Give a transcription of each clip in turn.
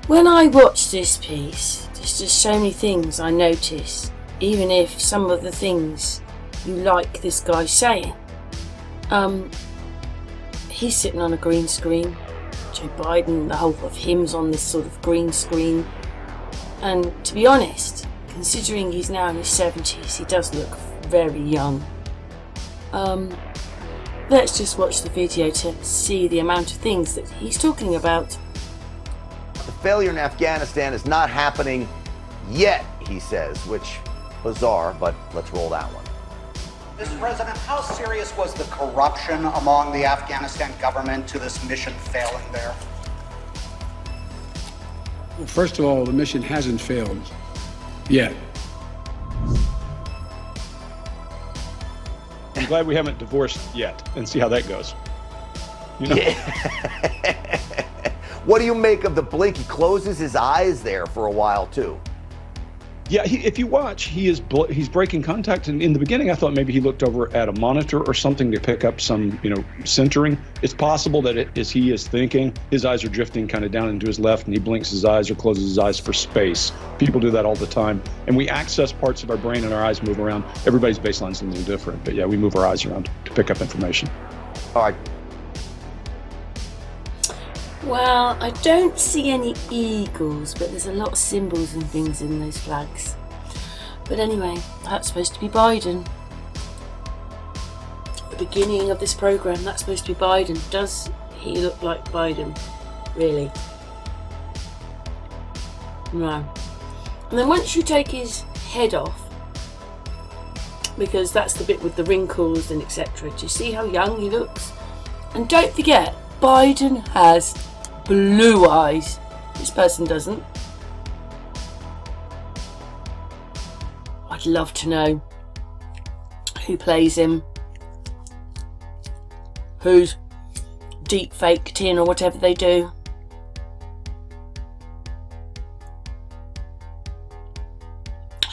When I watch this piece, there's just so many things I notice, even if some of the things you like this guy saying. He's sitting on a green screen. Joe Biden, the whole of him's on this sort of green screen. And to be honest, considering he's now in his 70s, he does look very young. Let's just watch the video to see the amount of things that he's talking about. The failure in Afghanistan is not happening yet, he says, which bizarre, but let's roll that one. Mr. President, how serious was the corruption among the Afghanistan government to this mission failing there? Well, first of all, the mission hasn't failed yet. I'm glad we haven't divorced yet, and see how that goes. You know? Yeah. What do you make of the blink? He closes his eyes there for a while too. Yeah, if you watch, he's breaking contact, and in the beginning I thought maybe he looked over at a monitor or something to pick up some, centering. It's possible that as he is thinking, his eyes are drifting kind of down into his left, and he blinks his eyes or closes his eyes for space. People do that all the time, and we access parts of our brain and our eyes move around. Everybody's baseline's a little different, but yeah, we move our eyes around to pick up information. All right. Well, I don't see any eagles, but there's a lot of symbols and things in those flags. But anyway, that's supposed to be Biden. At the beginning of this programme, that's supposed to be Biden. Does he look like Biden? Really? No. And then once you take his head off, because that's the bit with the wrinkles and etc., do you see how young he looks? And don't forget, Biden has blue eyes. This person doesn't. I'd love to know who plays him, who's deep faked in or whatever they do.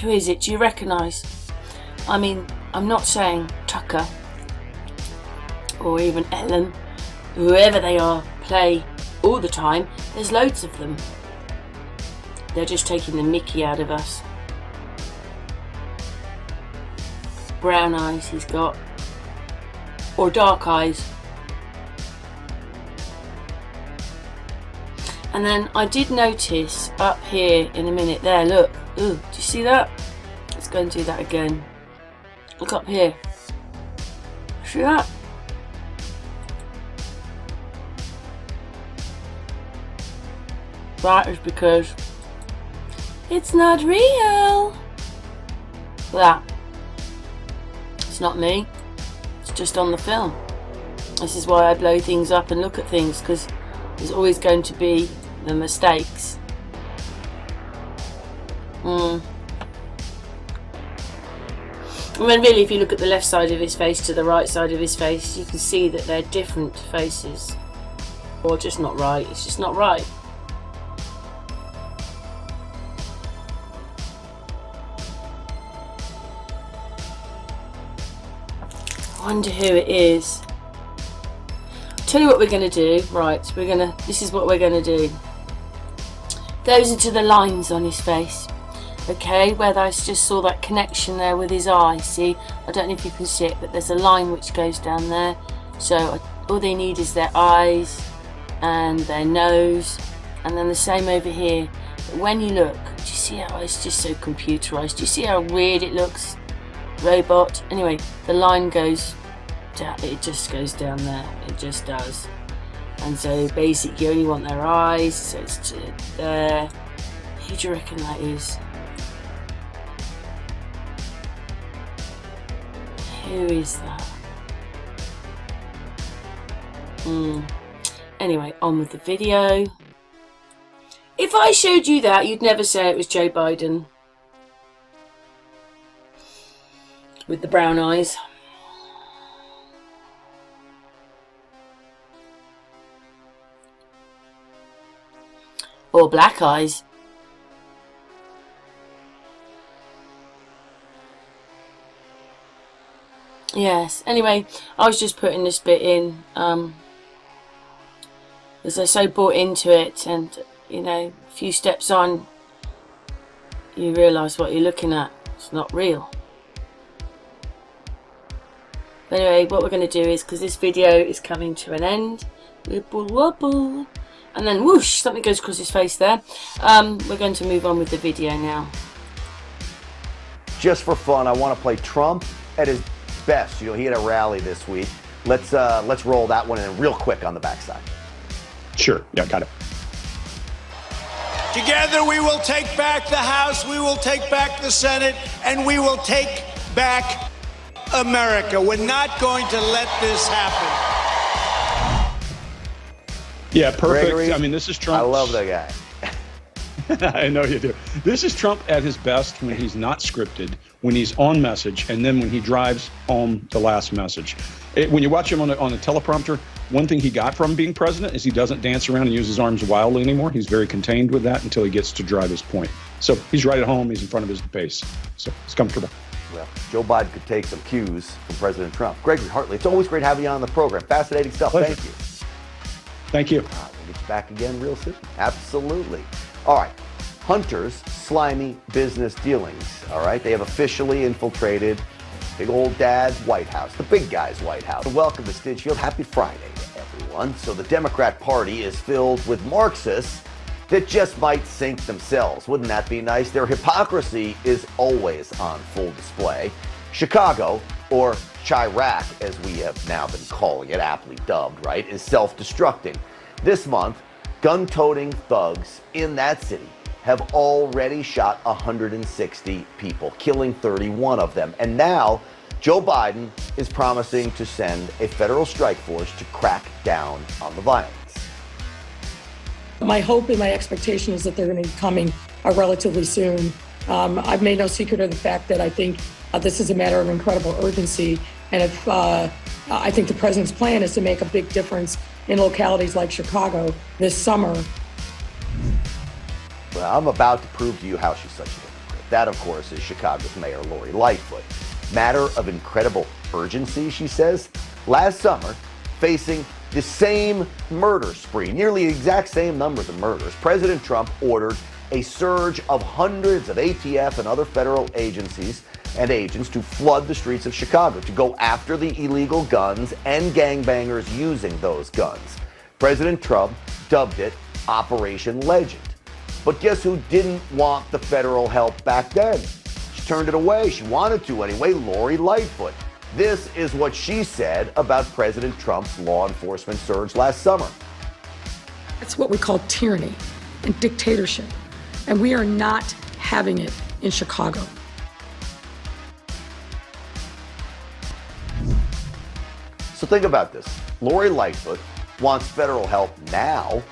Who is it? Do you recognise? I mean, I'm not saying Tucker or even Ellen, whoever they are, play all the time. There's loads of them. They're just taking the mickey out of us. Brown eyes he's got, or dark eyes. And then I did notice up here in a minute there, look, ooh, do you see that? Let's go and do that again. Look up here. See that? That is because it's not real. That. It's not me. It's just on the film. This is why I blow things up and look at things, because there's always going to be the mistakes. I mean, really, if you look at the left side of his face to the right side of his face, you can see that they're different faces. Or just not right. It's just not right. I wonder who it is. I'll tell you what we're going to do. Right, this is what we're going to do. Those are to the lines on his face. Okay, where I just saw that connection there with his eye. See, I don't know if you can see it, but there's a line which goes down there. So all they need is their eyes and their nose, and then the same over here. But when you look, do you see how it's just so computerized? Do you see how weird it looks? Robot. Anyway, the line goes down, it just goes down there. It just does. And so basically you only want their eyes, so it's there. Who do you reckon that is? Who is that? Anyway, on with the video. If I showed you that, you'd never say it was Joe Biden. With the brown eyes. Or black eyes. Yes, anyway, I was just putting this bit in, as I so bought into it, and you know, a few steps on, you realise what you're looking at. It's not real. But anyway, what we're going to do is, because this video is coming to an end, wibble wobble, and then whoosh, something goes across his face there. We're going to move on with the video now. Just for fun, I want to play Trump at his best. You know, he had a rally this week. Let's roll that one in real quick on the backside. Sure. Yeah, got it. Together we will take back the House, we will take back the Senate, and we will take back America. We're not going to let this happen. Yeah, perfect. Gregory, I mean, this is Trump. I love that guy. I know you do. This is Trump at his best when he's not scripted, when he's on message, and then when he drives home the last message. When you watch him on a teleprompter, one thing he got from being president is he doesn't dance around and use his arms wildly anymore. He's very contained with that until he gets to drive his point. So he's right at home. He's in front of his base. So it's comfortable. Well, Joe Biden could take some cues from President Trump. Gregory Hartley, it's always great having you on the program. Fascinating stuff. Pleasure. Thank you. Thank you. We'll get you back again real soon. Absolutely. All right. Hunter's slimy business dealings. All right. They have officially infiltrated big old dad's White House, the big guy's White House. Welcome to Stinchfield. Happy Friday to everyone. So the Democrat Party is filled with Marxists that just might sink themselves. Wouldn't that be nice? Their hypocrisy is always on full display. Chicago, or Chirac, as we have now been calling it, aptly dubbed, right, is self-destructing. This month, gun-toting thugs in that city have already shot 160 people, killing 31 of them. And now, Joe Biden is promising to send a federal strike force to crack down on the violence. My hope and my expectation is that they're going to be coming relatively soon. I've made no secret of the fact that I think this is a matter of incredible urgency. And if I think the president's plan is to make a big difference in localities like Chicago this summer. Well, I'm about to prove to you how she's such a hypocrite. That, of course, is Chicago's Mayor Lori Lightfoot. Matter of incredible urgency, she says. Last summer, facing the same murder spree, nearly the exact same numbers of murders, President Trump ordered a surge of hundreds of ATF and other federal agencies and agents to flood the streets of Chicago to go after the illegal guns and gangbangers using those guns. President Trump dubbed it Operation Legend. But guess who didn't want the federal help back then? She turned it away. She wanted to anyway, Lori Lightfoot. This is what she said about President Trump's law enforcement surge last summer. It's what we call tyranny and dictatorship. And we are not having it in Chicago. So think about this. Lori Lightfoot wants federal help now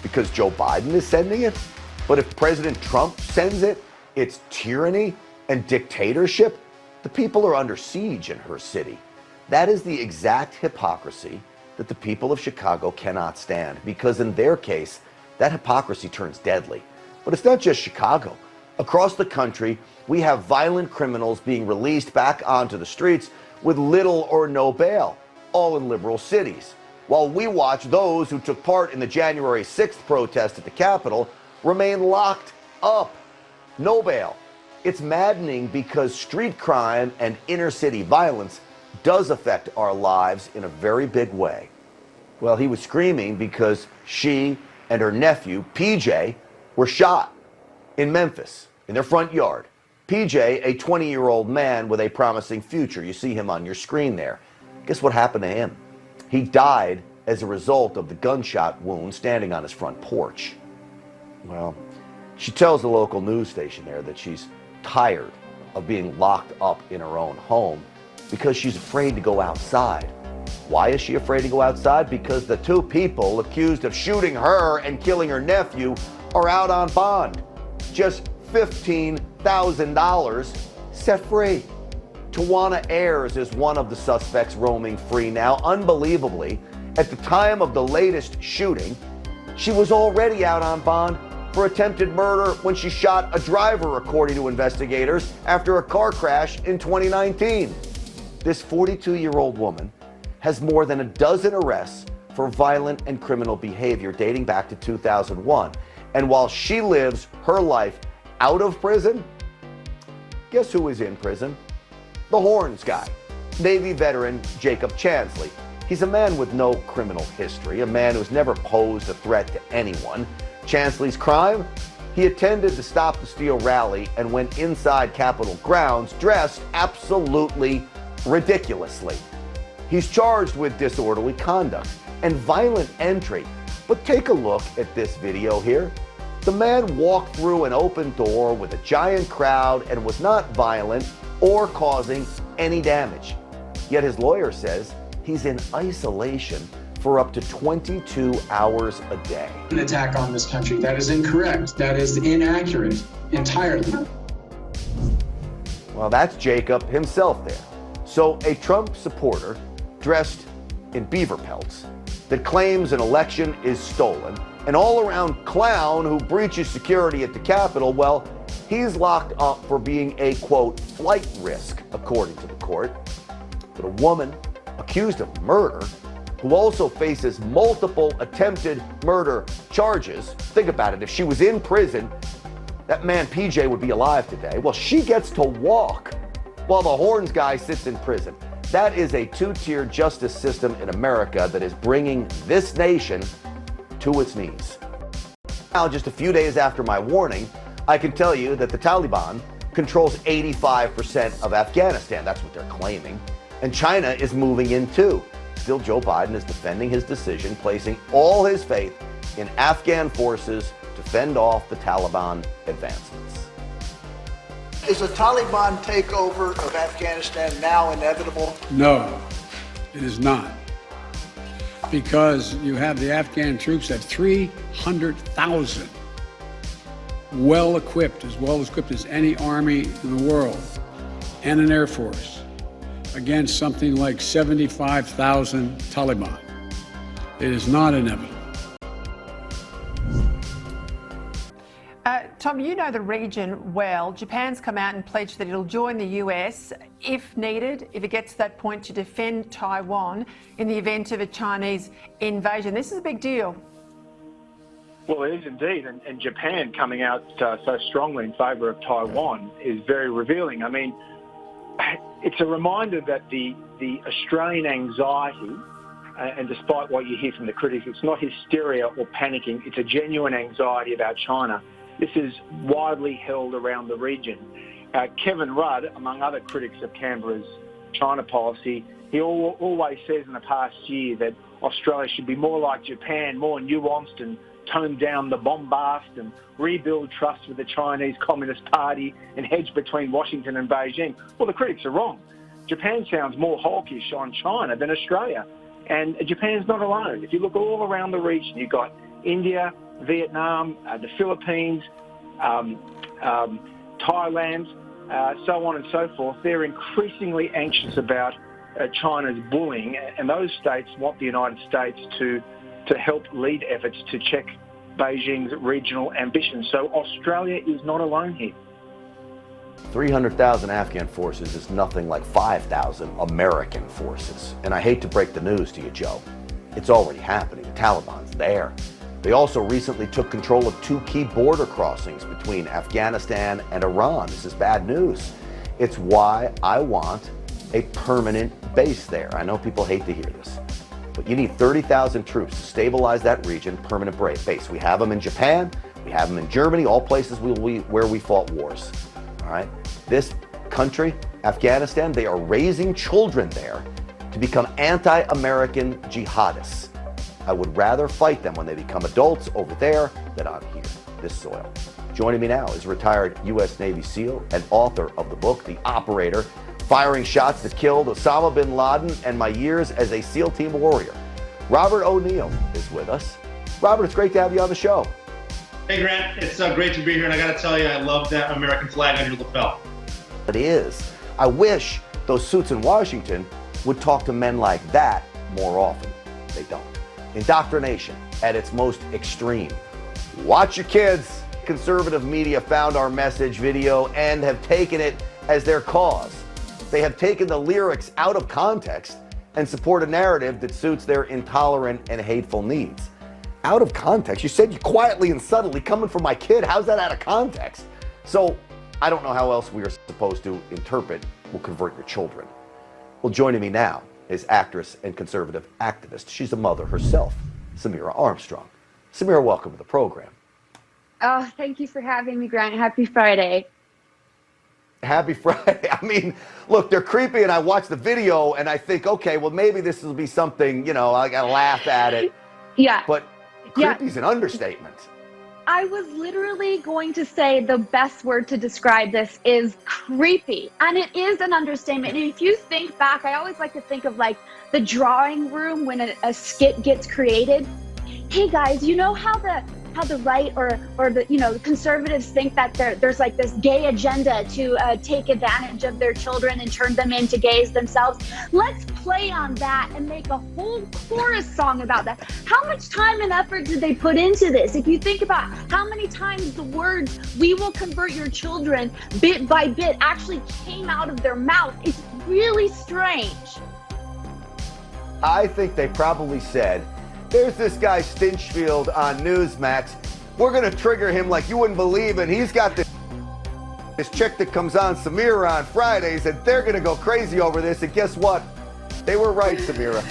because Joe Biden is sending it. But if President Trump sends it, it's tyranny and dictatorship. The people are under siege in her city. That is the exact hypocrisy that the people of Chicago cannot stand, because in their case, that hypocrisy turns deadly. But it's not just Chicago. Across the country, we have violent criminals being released back onto the streets with little or no bail, all in liberal cities. While we watch those who took part in the January 6th protest at the Capitol remain locked up. No bail. It's maddening because street crime and inner city violence does affect our lives in a very big way. Well, he was screaming because she and her nephew, PJ, were shot in Memphis, in their front yard. PJ, a 20-year-old man with a promising future. You see him on your screen there. Guess what happened to him? He died as a result of the gunshot wound standing on his front porch. Well, she tells the local news station there that she's tired of being locked up in her own home because she's afraid to go outside. Why is she afraid to go outside? Because the two people accused of shooting her and killing her nephew are out on bond. Just $15,000 set free. Tawana Ayers is one of the suspects roaming free now. Unbelievably, at the time of the latest shooting, she was already out on bond for attempted murder when she shot a driver, according to investigators, after a car crash in 2019. This 42-year-old woman has more than a dozen arrests for violent and criminal behavior dating back to 2001. And while she lives her life out of prison, guess who is in prison? The Horns guy, Navy veteran Jacob Chansley. He's a man with no criminal history, a man who's never posed a threat to anyone. Chansley's crime? He attended the Stop the Steal rally and went inside Capitol grounds dressed absolutely ridiculously. He's charged with disorderly conduct and violent entry. But take a look at this video here. The man walked through an open door with a giant crowd and was not violent or causing any damage. Yet his lawyer says he's in isolation for up to 22 hours a day. An attack on this country. That is incorrect. That is inaccurate entirely. Well, that's Jacob himself there. So a Trump supporter dressed in beaver pelts that claims an election is stolen, an all-around clown who breaches security at the Capitol, well, he's locked up for being a, quote, flight risk, according to the court. But a woman accused of murder, who also faces multiple attempted murder charges. Think about it, if she was in prison, that man PJ would be alive today. Well, she gets to walk while the Horns guy sits in prison. That is a two-tier justice system in America that is bringing this nation to its knees. Now, just a few days after my warning, I can tell you that the Taliban controls 85% of Afghanistan. That's what they're claiming. And China is moving in too. Still, Joe Biden is defending his decision, placing all his faith in Afghan forces to fend off the Taliban advancements. Is a Taliban takeover of Afghanistan now inevitable? No, it is not. Because you have the Afghan troops at 300,000, well equipped as any army in the world, and an air force, against something like 75,000 Taliban. It is not inevitable. Tom, you know the region well. Japan's come out and pledged that it'll join the US if needed, if it gets to that point, to defend Taiwan in the event of a Chinese invasion. This is a big deal. Well, it is indeed, and Japan coming out so strongly in favour of Taiwan is very revealing. I mean, it's a reminder that the Australian anxiety, and despite what you hear from the critics, it's not hysteria or panicking, it's a genuine anxiety about China. This is widely held around the region. Kevin Rudd, among other critics of Canberra's China policy, he always says in the past year that Australia should be more like Japan, more nuanced and tone down the bombast and rebuild trust with the Chinese Communist Party and hedge between Washington and Beijing. Well, the critics are wrong. Japan sounds more hawkish on China than Australia. And Japan's not alone. If you look all around the region, you've got India, Vietnam, the Philippines, Thailand, so on and so forth. They're increasingly anxious about China's bullying, and those states want the United States to help lead efforts to check Beijing's regional ambitions. So Australia is not alone here. 300,000 Afghan forces is nothing like 5,000 American forces. And I hate to break the news to you, Joe. It's already happening. The Taliban's there. They also recently took control of 2 key border crossings between Afghanistan and Iran. This is bad news. It's why I want a permanent base there. I know people hate to hear this, but you need 30,000 troops to stabilize that region, permanent base. We have them in Japan, we have them in Germany, all places where we fought wars. All right, this country, Afghanistan, they are raising children there to become anti-American jihadists. I would rather fight them when they become adults over there than on here, this soil. Joining me now is retired U.S. Navy SEAL and author of the book, The Operator, Firing Shots That Killed Osama bin Laden and My Years as a SEAL Team Warrior. Robert O'Neill is with us. Robert, it's great to have you on the show. Hey, Grant. It's great to be here, and I got to tell you, I love that American flag on your lapel. It is. I wish those suits in Washington would talk to men like that more often. They don't. Indoctrination at its most extreme. Watch your kids. Conservative media found our message video and have taken it as their cause. They have taken the lyrics out of context and support a narrative that suits their intolerant and hateful needs. out of context. You said you quietly and subtly coming for my kid. How's that out of context? So I don't know how else we are supposed to interpret "will convert your children." Well, joining me now is actress and conservative activist. She's a mother herself, Samira Armstrong. Samira, welcome to the program. Oh, thank you for having me, Grant. Happy Friday. Happy Friday. I mean, look, they're creepy, and I watch the video, and I think, okay, well, maybe this will be something, you know, I gotta laugh at it. Yeah. But creepy's an understatement. I was literally going to say the best word to describe this is creepy. And it is an understatement. And if you think back, I always like to think of like the drawing room when a skit gets created. Hey guys, you know how the right or the the conservatives think that there's like this gay agenda to take advantage of their children and turn them into gays themselves. Let's play on that and make a whole chorus song about that. How much time and effort did they put into this? If you think about how many times the words "we will convert your children" bit by bit actually came out of their mouth, it's really strange. I think they probably said, there's this guy Stinchfield on Newsmax. We're going to trigger him like you wouldn't believe, and he's got this chick that comes on, Samira, on Fridays, and they're going to go crazy over this. And guess what? They were right, Samira.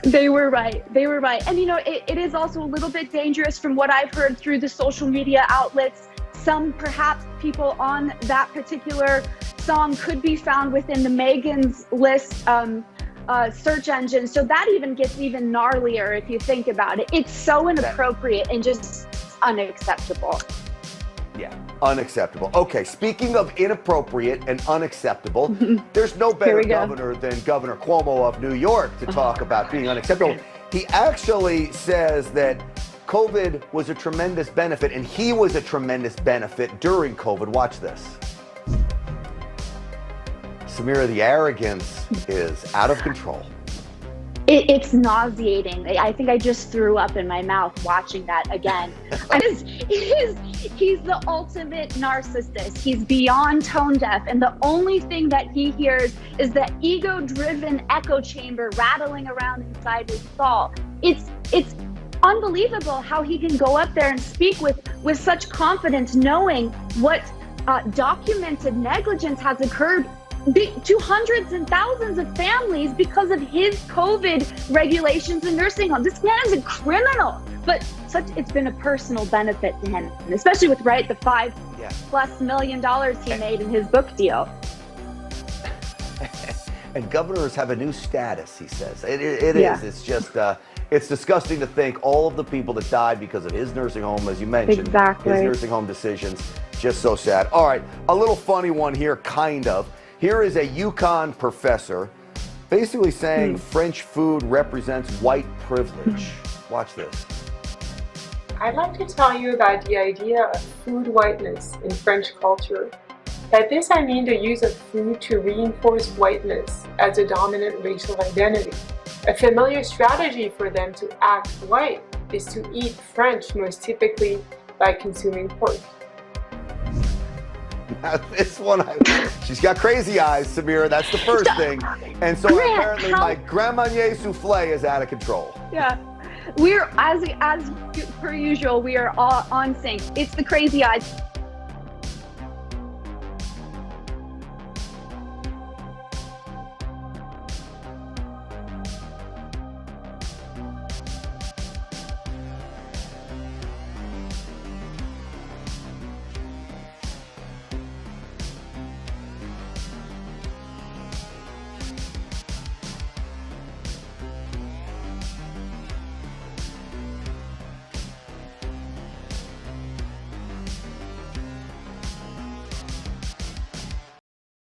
They were right. They were right. And, it is also a little bit dangerous from what I've heard through the social media outlets. Some perhaps people on that particular song could be found within the Megan's list search engine. So that even gets even gnarlier if you think about it. It's so inappropriate and just unacceptable. Yeah, unacceptable. Okay, speaking of inappropriate and unacceptable, there's no better governor than Governor Cuomo of New York to talk about being unacceptable. He actually says that COVID was a tremendous benefit, and he was a tremendous benefit during COVID. Watch this. Samira, the arrogance is out of control. It's nauseating. I think I just threw up in my mouth watching that again. He's the ultimate narcissist. He's beyond tone deaf, and the only thing that he hears is the ego-driven echo chamber rattling around inside his skull. It's unbelievable how he can go up there and speak with such confidence, knowing what documented negligence has occurred to hundreds and thousands of families because of his COVID regulations in nursing homes. This man is a criminal, but it's been a personal benefit to him, especially with the $5+ million he made in his book deal. And governors have a new status, he says. It is. It's just, it's disgusting to think all of the people that died because of his nursing home, as you mentioned. Exactly. His nursing home decisions. Just so sad. All right, a little funny one here, kind of. Here is a UConn professor basically saying French food represents white privilege. Watch this. I'd like to tell you about the idea of food whiteness in French culture. By this I mean the use of food to reinforce whiteness as a dominant racial identity. A familiar strategy for them to act white is to eat French, most typically by consuming pork. Now, this one, she's got crazy eyes, Samira. That's the first thing. And so apparently my Grand Marnier souffle is out of control. Yeah. We're, as per usual, we are all on sync. It's the crazy eyes.